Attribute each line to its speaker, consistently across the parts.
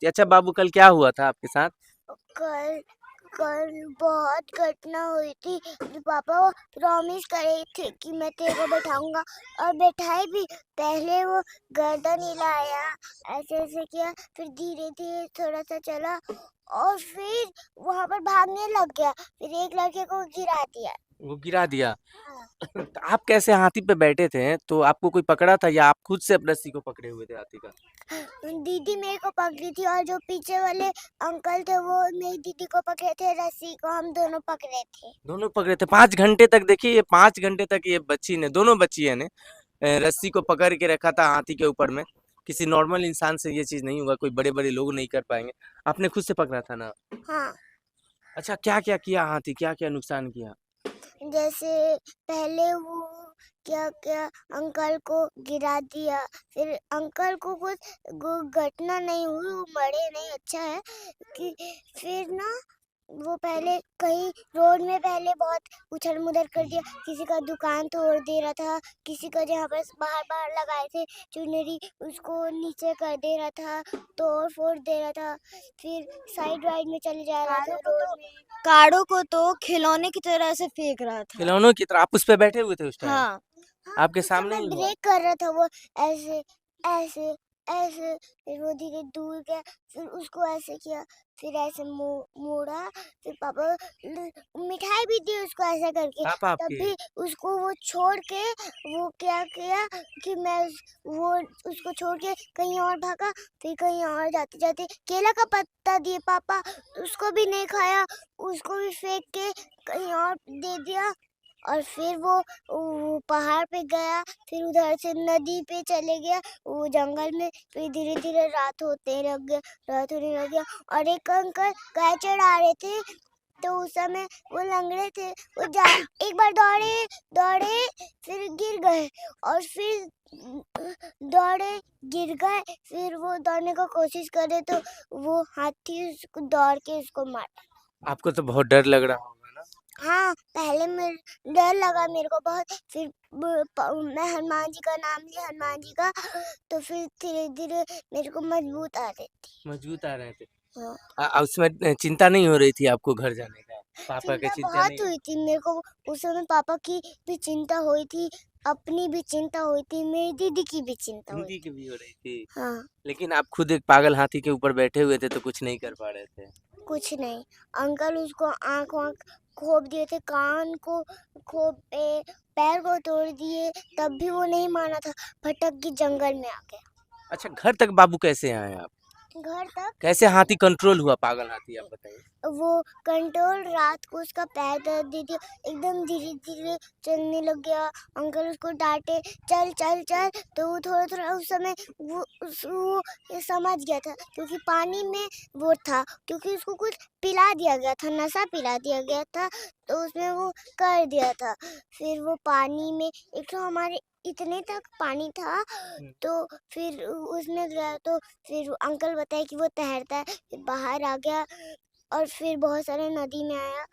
Speaker 1: अच्छा बाबू, कल क्या हुआ था आपके साथ?
Speaker 2: कल कल बहुत घटना हुई थी। पापा वो प्रॉमिस करे थे कि मैं तेरे को बैठाऊंगा, और बैठाए भी। पहले वो गर्दन हिलाया, ऐसे ऐसे किया, फिर धीरे धीरे थोड़ा सा चला, और फिर वहां पर भागने लग गया। फिर एक लड़के को गिरा दिया।
Speaker 1: वो गिरा दिया।
Speaker 2: हाँ।
Speaker 1: तो आप कैसे हाथी पे बैठे थे? तो आपको कोई पकड़ा था या आप खुद से अपने रस्सी को पकड़े हुए थे हाथी का?
Speaker 2: दीदी मेरे को पकड़ी थी, और जो पीछे वाले अंकल थे वो मेरी दीदी को पकड़े थे, रस्सी को हम दोनों पकड़े थे।
Speaker 1: दोनों पकड़े थे 5 घंटे तक। देखिए ये 5 घंटे तक ये बच्ची ने, दोनों बच्चियों ने रस्सी को पकड़ के रखा था हाथी के ऊपर में। किसी नॉर्मल इंसान से ये चीज नहीं होगा, कोई बड़े बड़े लोग नहीं कर पाएंगे। आपने खुद से पकड़ा था ना?
Speaker 2: हाँ।
Speaker 1: अच्छा, क्या क्या किया हाथी, क्या क्या नुकसान किया?
Speaker 2: जैसे पहले वो क्या क्या अंकल को गिरा दिया। फिर अंकल को कुछ घटना नहीं हुई, वो मरे नहीं, अच्छा है कि। फिर ना वो पहले कहीं रोड में पहले बहुत उछल मुदर कर दिया। किसी का दुकान तोड़ दे रहा था, किसी का जहाँ पर बाहर बाहर लगाए थे चुनरी उसको नीचे कर दे रहा था, तोड़ फोड़ दे रहा था। फिर साइड वाइड में चले जा रहा था रोड में।
Speaker 3: कारों को तो खिलौने की तरह से फेंक रहा था।
Speaker 1: खिलौनों की तरह? आप उस पे बैठे हुए थे उस टाइम?
Speaker 3: हाँ।
Speaker 2: हाँ,
Speaker 1: आपके
Speaker 2: उस
Speaker 1: सामने
Speaker 2: समय
Speaker 1: ही हुआ?
Speaker 2: ब्रेक कर रहा था वो, ऐसे ऐसे ऐसे। फिर वो धीरे दूर गया, फिर उसको ऐसे किया, फिर ऐसे मोड़ा। फिर पापा मिठाई भी दी उसको ऐसा करके।
Speaker 1: पापा
Speaker 2: तब
Speaker 1: आपके?
Speaker 2: भी उसको वो छोड़ के, वो क्या किया कि वो उसको छोड़ के कहीं और भागा। फिर कहीं और जाते जाते केला का पत्ता दिए पापा, उसको भी नहीं खाया, उसको भी फेंक के कहीं और दे दिया। और फिर वो पहाड़ पे गया, फिर उधर से नदी पे चले गया, वो जंगल में। फिर धीरे धीरे रात होते लग गया, रात होने लग गया। और एक अंकल गाय चढ़ा रहे थे, तो उस समय वो लंगड़े थे। एक बार दौड़े दौड़े, फिर गिर गए, और फिर दौड़े, गिर गए। फिर वो दौड़ने का कोशिश करे तो वो हाथी उसको दौड़ के उसको मार।
Speaker 1: आपको तो बहुत डर लग रहा होगा ना?
Speaker 2: हाँ, पहले मेरे डर लगा मेरे को बहुत। फिर मैं हनुमान जी का नाम लिया, हनुमान जी का। तो फिर धीरे धीरे मेरे को मजबूत आ रही थी।
Speaker 1: मजबूत आ रहे थे।
Speaker 2: हाँ।
Speaker 1: उसमें चिंता नहीं हो रही थी आपको घर जाने का? पापा का
Speaker 2: चिंता
Speaker 1: चिंता
Speaker 2: बहुत
Speaker 1: नहीं?
Speaker 2: हुई थी मेरे को। उस समय पापा की भी चिंता हुई थी, अपनी भी चिंता हुई थी, मेरी दीदी की भी चिंता हुई
Speaker 1: हिंदी
Speaker 2: थी।
Speaker 1: की भी हो रही थी।
Speaker 2: हाँ।
Speaker 1: लेकिन आप खुद एक पागल हाथी के ऊपर बैठे हुए थे तो कुछ नहीं कर पा रहे थे।
Speaker 2: कुछ नहीं। अंकल उसको आँख वाँख खोप दिए थे, कान को खोपे, पैर को तोड़ दिए, तब भी वो नहीं माना था। भटक के जंगल में आ गया।
Speaker 1: अच्छा, घर तक बाबू कैसे आए आप?
Speaker 2: घर तक
Speaker 1: कैसे हाथी कंट्रोल हुआ, पागल हाथी, आप बताइए?
Speaker 2: वो कंट्रोल, रात को उसका पैर दर्द दे दिया, एकदम धीरे धीरे चलने लग गया। अंकल उसको डांटे, चल चल चल, तो वो थोड़ा थोड़ा उस समय वो ये समझ गया था, क्योंकि पानी में वो था, क्योंकि उसको कुछ पिला दिया गया था, नशा पिला दिया गया था, तो उसमें वो कर दिया था। फिर वो पानी में, एक तो हमारे इतने तक पानी था, तो फिर उसमें गया, तो फिर अंकल बताए कि वो तैरता है। फिर बाहर आ गया, और फिर बहुत सारे नदी में आया।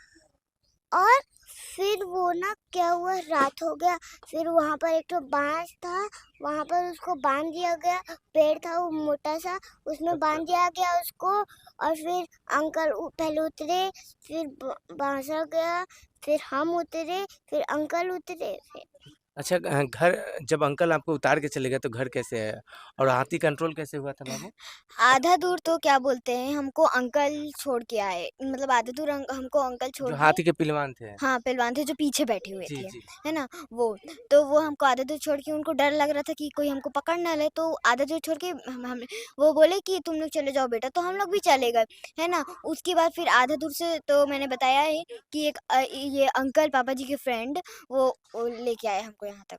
Speaker 2: और फिर वो ना क्या हुआ, रात हो गया। फिर वहाँ पर एक तो बांस था, वहाँ पर उसको बांध दिया गया। पेड़ था वो मोटा सा, उसमें
Speaker 1: अच्छा।
Speaker 2: बांध दिया गया उसको। और फिर अंकल पहले उतरे, फिर बांसा गया, फिर हम उतरे, फिर अंकल उतरे, फिर।
Speaker 1: अच्छा, घर जब अंकल आपको उतार के चले गए तो घर कैसे आया? और हाथी कंट्रोल कैसे हुआ था बाबू?
Speaker 3: आधा दूर तो क्या बोलते हैं, हमको अंकल छोड़ के आए, मतलब आधा दूर हमको अंकल छोड़
Speaker 1: जो
Speaker 3: दिए।
Speaker 1: हाथी के पिलवान थे?
Speaker 3: हाँ, पहलवान थे जो पीछे बैठे हुए
Speaker 1: जी
Speaker 3: थे,
Speaker 1: जी।
Speaker 3: है ना? वो तो वो हमको आधा दूर छोड़ के, उनको डर लग रहा था कि कोई हमको पकड़ ना ले, तो आधा दूर छोड़ के हम वो बोले कि तुम लोग चले जाओ बेटा, तो हम लोग भी चले गए, है ना? उसके बाद फिर आधा दूर से तो मैंने बताया है कि ये अंकल पापा जी के फ्रेंड वो लेके आए हमको यहाँ तक।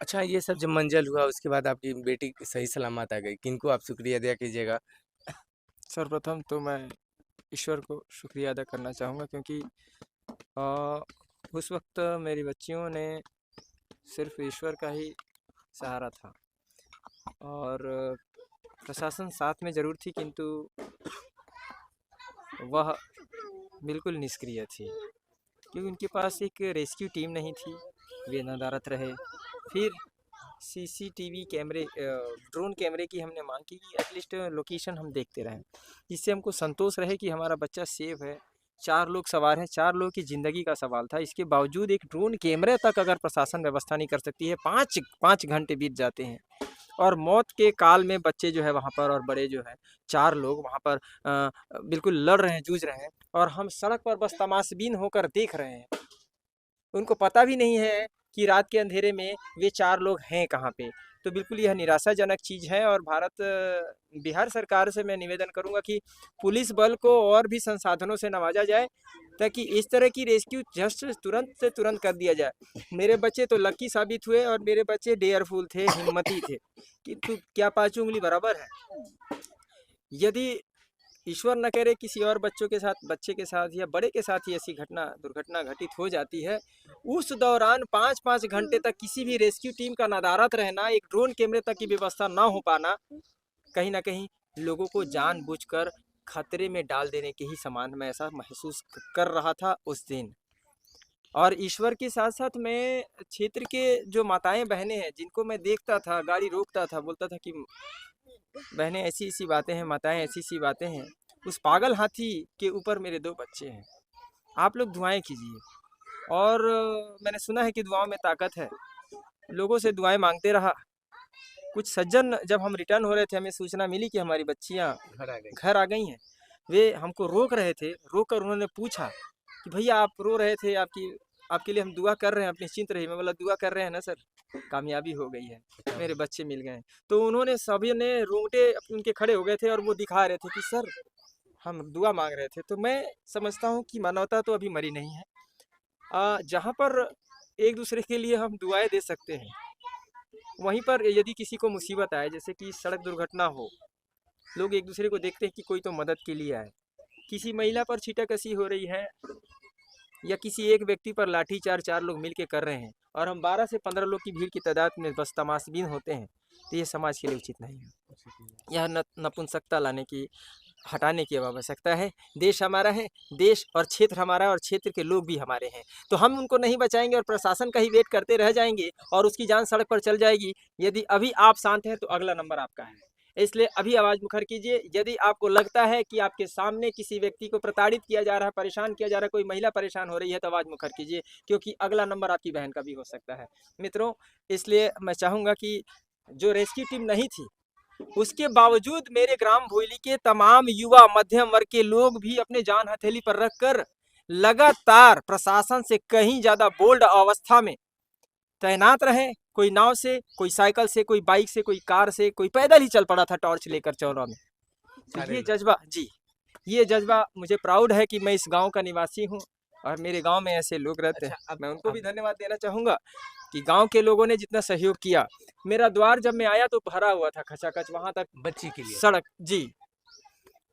Speaker 1: अच्छा, ये सब जब मंजल हुआ उसके बाद आपकी बेटी सही सलामत आ गई, किनको आप शुक्रिया अदा कीजिएगा?
Speaker 4: सर्वप्रथम तो मैं ईश्वर को शुक्रिया अदा करना चाहूँगा, क्योंकि अ, उस वक्त मेरी बच्चियों ने सिर्फ ईश्वर का ही सहारा था, और प्रशासन साथ में ज़रूर थी, किंतु वह बिल्कुल निष्क्रिय थी, क्योंकि उनके पास एक रेस्क्यू टीम नहीं थी। वे नदारत रहे। फिर सीसीटीवी कैमरे ड्रोन कैमरे की हमने मांग की कि एटलीस्ट लोकेशन हम देखते रहें, जिससे हमको संतोष रहे कि हमारा बच्चा सेफ है। 4 लोग सवार हैं, 4 लोगों की ज़िंदगी का सवाल था। इसके बावजूद एक ड्रोन कैमरे तक अगर प्रशासन व्यवस्था नहीं कर सकती है, 5 घंटे बीत जाते हैं और मौत के काल में बच्चे जो है वहाँ पर और बड़े जो है 4 लोग वहाँ पर बिल्कुल लड़ रहे हैं, जूझ रहे हैं और हम सड़क पर बस तमाशबीन होकर देख रहे हैं। उनको पता भी नहीं है कि रात के अंधेरे में वे 4 लोग हैं कहाँ पे। तो बिल्कुल यह निराशाजनक चीज़ है और बिहार सरकार से मैं निवेदन करूँगा कि पुलिस बल को और भी संसाधनों से नवाजा जाए, ताकि इस तरह की रेस्क्यू जस्ट तुरंत से तुरंत कर दिया जाए। मेरे बच्चे तो लकी साबित हुए और मेरे बच्चे डेयरफुल थे, हिम्मती थे, किंतु क्या 5 उँगली बराबर है? यदि ईश्वर न करे किसी और बच्चे के साथ या बड़े के साथ ही ऐसी दुर्घटना घटित हो जाती है, उस दौरान 5-5 घंटे तक किसी भी रेस्क्यू टीम का नदारद रहना, एक ड्रोन कैमरे तक की व्यवस्था ना हो पाना, कहीं न कहीं लोगों को जानबूझकर खतरे में डाल देने के ही समान मैं ऐसा महसूस कर रहा था उस दिन। और ईश्वर के साथ-साथ मैं क्षेत्र के जो माताएँ-बहनें हैं, जिनको मैं देखता था, गाड़ी रोकता था, बोलता था कि बहनें ऐसी-ऐसी बातें हैं, माताएँ ऐसी-ऐसी बातें हैं। उस पागल हाथी के ऊपर मेरे 2 बच्चे हैं। आप लोग दुआएँ कीजिए और मैंने सुना है कि दुआओं में ताकत है। लोगों से दुआएँ माँगते रहा। कुछ सज्जन जब हम रिटर्न हो रहे थे, हमें सूचना मिली कि हमारी बच्चियाँ घर आ गई हैं। वे हमको रोक रहे थे, रोक कर उन्होंने पूछा कि भैया आप रो रहे थे, आपके लिए हम दुआ कर रहे हैं, आप निश्चिंत रहिए। मैं बोला दुआ कर रहे हैं ना सर, कामयाबी हो गई है, मेरे बच्चे मिल गए हैं। तो उन्होंने सभी ने रोंगटे उनके खड़े हो गए थे और वो दिखा रहे थे कि सर हम दुआ मांग रहे थे। तो मैं समझता हूँ कि मानवता तो अभी मरी नहीं है। जहाँ पर एक दूसरे के लिए हम दुआएं दे सकते हैं, वहीं पर यदि किसी को मुसीबत आए, जैसे कि सड़क दुर्घटना हो, लोग एक दूसरे को देखते हैं कि कोई तो मदद के लिए आए। किसी महिला पर छीटाकसी हो रही है या किसी एक व्यक्ति पर लाठीचार्ज 4 लोग मिल के कर रहे हैं और हम 12 से 15 लोग की भीड़ की तादाद में बस तमाशबीन होते हैं, तो ये समाज के लिए उचित नहीं है। यह नपुंसकता हटाने की अब आवश्यकता है। देश हमारा है, देश और क्षेत्र हमारा है और क्षेत्र के लोग भी हमारे हैं। तो हम उनको नहीं बचाएंगे और प्रशासन का ही वेट करते रह जाएंगे और उसकी जान सड़क पर चल जाएगी। यदि अभी आप शांत हैं तो अगला नंबर आपका है, इसलिए अभी आवाज़ मुखर कीजिए। यदि आपको लगता है कि आपके सामने किसी व्यक्ति को प्रताड़ित किया जा रहा है, परेशान किया जा रहा है, कोई महिला परेशान हो रही है, तो आवाज़ मुखर कीजिए, क्योंकि अगला नंबर आपकी बहन का भी हो सकता है। मित्रों, इसलिए मैं चाहूँगा कि जो रेस्क्यू टीम नहीं थी, उसके बावजूद मेरे ग्राम भोइली के तमाम युवा मध्यम वर्ग के लोग भी अपने जान हथेली पर रखकर लगातार प्रशासन से कहीं ज़्यादा बोल्ड अवस्था में तैनात रहे। कोई नाव से, कोई साइकिल से, कोई बाइक से, कोई कार से, कोई पैदल ही चल पड़ा था टॉर्च लेकर चौरा में। तो ये जज्बा मुझे प्राउड है कि मैं इस गांव का निवासी हूं और मेरे गांव में ऐसे लोग रहते हैं। अब मैं उनको भी धन्यवाद देना चाहूँगा कि गांव के लोगों ने जितना सहयोग किया। मेरा द्वार जब मैं आया तो भरा हुआ था खचाखच, वहां तक
Speaker 1: बच्ची के लिए
Speaker 4: सड़क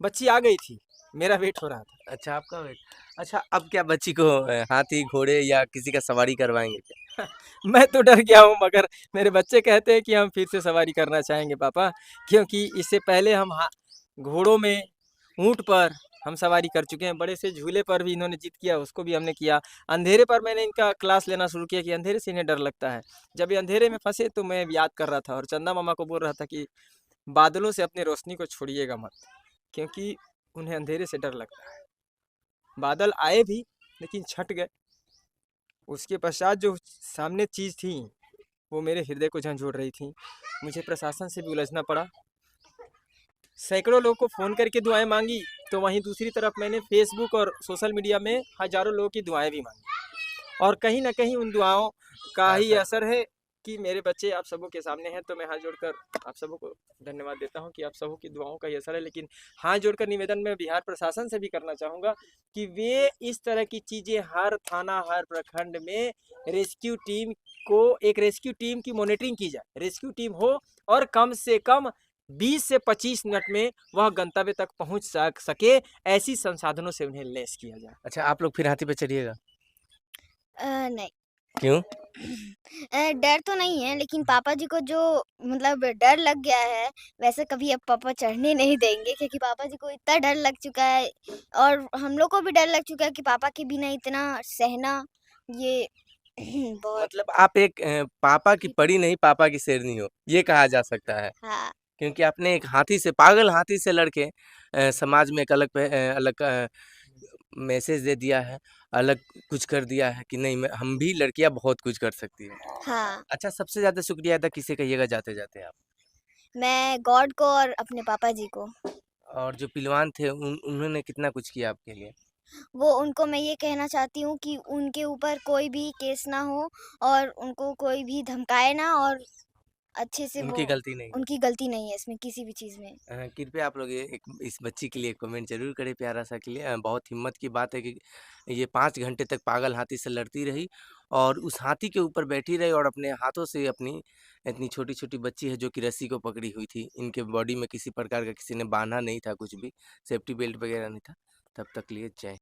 Speaker 4: बच्ची आ गई थी, मेरा वेट हो रहा था।
Speaker 1: अच्छा, आपका वेट। अच्छा, अब क्या बच्ची को हाथी घोड़े या किसी का सवारी करवाएंगे क्या?
Speaker 4: मैं तो डर गया हूँ, मगर मेरे बच्चे कहते हैं कि हम फिर से सवारी करना चाहेंगे पापा, क्योंकि इससे पहले हम घोड़ों में, ऊँट पर हम सवारी कर चुके हैं। बड़े से झूले पर भी इन्होंने जिद किया, उसको भी हमने किया। अंधेरे पर मैंने इनका क्लास लेना शुरू किया कि अंधेरे से इन्हें डर लगता है। जब ये अंधेरे में फंसे तो मैं याद कर रहा था और चंदा मामा को बोल रहा था कि बादलों से अपनी रोशनी को छोड़िएगा मत, क्योंकि उन्हें अंधेरे से डर लगता है। बादल आए भी लेकिन छट गए। उसके पश्चात जो सामने चीज़ थी वो मेरे हृदय को झंझोड़ रही थी। मुझे प्रशासन से भी उलझना पड़ा, सैकड़ों लोगों को फ़ोन करके दुआएं मांगी, तो वहीं दूसरी तरफ मैंने फेसबुक और सोशल मीडिया में हज़ारों लोगों की दुआएं भी मांगी और कहीं ना कहीं उन दुआओं का ही असर है कि मेरे बच्चे आप सबों के सामने हैं। तो मैं हाथ जोड़कर आप सबों को धन्यवाद देता हूं कि आप सबों की दुआओं का ही असर है। लेकिन हाथ जोड़कर निवेदन मैं बिहार प्रशासन से भी करना चाहूँगा कि वे इस तरह की चीज़ें हर थाना, हर प्रखंड में एक रेस्क्यू टीम की मॉनिटरिंग की जाए। रेस्क्यू टीम हो और कम से कम 20 से 25 मिनट में वह गंतव्य तक पहुंच सके, ऐसी संसाधनों से उन्हें लैस किया जाए।
Speaker 1: अच्छा, आप लोग फिर हाथी पे चढ़िएगा?
Speaker 3: नहीं।
Speaker 1: क्यों?
Speaker 3: डर तो नहीं है, लेकिन पापा जी को जो मतलब डर लग गया है, वैसे कभी अब पापा चढ़ने नहीं देंगे, क्योंकि पापा जी को इतना डर लग चुका है और हम लोग को भी डर लग चुका है कि पापा के बिना इतना सहना ये बहुत।
Speaker 1: मतलब आप एक पापा की परी नहीं, पापा की शेरनी हो, ये कहा जा सकता है।
Speaker 3: हाँ।
Speaker 1: क्योंकि आपने एक हाथी से, पागल हाथी से लड़के समाज में एक अलग मैसेज दे दिया है, अलग कुछ कर दिया है कि नहीं, हम भी लड़कियां बहुत कुछ कर सकती है।
Speaker 3: हाँ।
Speaker 1: अच्छा, सबसे ज्यादा शुक्रिया अदा किसे कहिएगा जाते जाते आप?
Speaker 3: मैं गॉड को और अपने पापा जी को।
Speaker 1: और जो पहलवान थे उन्होंने कितना कुछ किया आपके लिए?
Speaker 3: वो उनको मैं ये कहना चाहती हूँ कि उनके ऊपर कोई भी केस ना हो और उनको कोई भी धमकाए ना, और अच्छे से वो,
Speaker 1: उनकी गलती नहीं है।
Speaker 3: उनकी गलती नहीं है इसमें किसी भी चीज़ में।
Speaker 1: कृपया आप लोग ये इस बच्ची के लिए कमेंट जरूर करें, प्यारा सा के लिए। बहुत हिम्मत की बात है कि ये 5 घंटे तक पागल हाथी से लड़ती रही और उस हाथी के ऊपर बैठी रही और अपने हाथों से अपनी इतनी छोटी छोटी बच्ची है जो कि रस्सी को पकड़ी हुई थी, इनके बॉडी में किसी प्रकार का किसी ने बांधा नहीं था, कुछ भी सेफ्टी बेल्ट वगैरह नहीं था, तब तक लिए जय